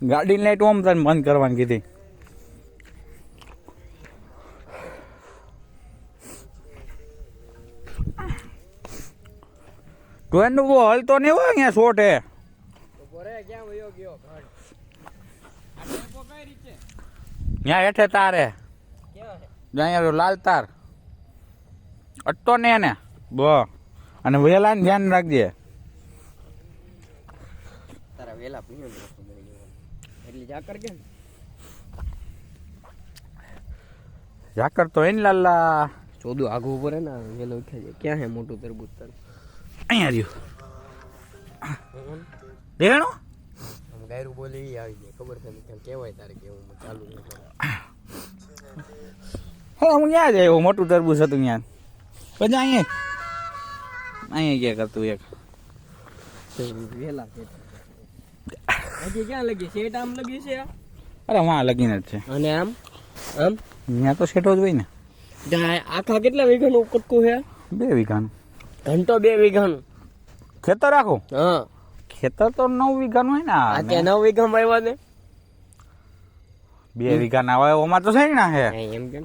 ગાડીની લાઈટ ઓમ તને બંધ કરવાની કીધી. ટ્રેન નું હલતો નહીં હોય અહીંયા શોટ હે. ત્યાં હેઠે તાર હે, અહીંયા લાલ તાર અટતો ને એને બ અને વેલા ને ધ્યાન રાખજે. તારા વેલા પીયો એટલે જાકર કે ઝાકર તો એને લાલા ચોદું આગું ઉપર હે ને વેલો ઉઠે છે. ક્યાં હે મોટું તરબૂચ તાર? અહીંયા રહ્યું દેણો. આમ ગાયરું બોલી ઈ આવી જાય ખબર છે ને કેમ કહેવાય તારે કેવું ચાલુ હા હું ક્યાં જાય મોટું તરબૂચ હતું ત્યાં પછી અહીંયા ક્યાં કરતું એક વેલા હજી ક્યાં લગી શેઠ આમ લગી છે? અરે વાં લગીને જ છે. અને આમ આમ ત્યાં તો શેઠો જ હોય ને. આખા કેટલા વીઘાનું કટકું છે? 2 વીઘાનું. ઘંટો 2 વીઘાનું ખેતર રાખો? હા ખેતર તો 9 વીઘાનું હોય ને. આ ત્યાં 9 વીઘામાં આવ્યા ને 2 વીઘાના હોય ઓમાં તો છે ને હે એમ કેમ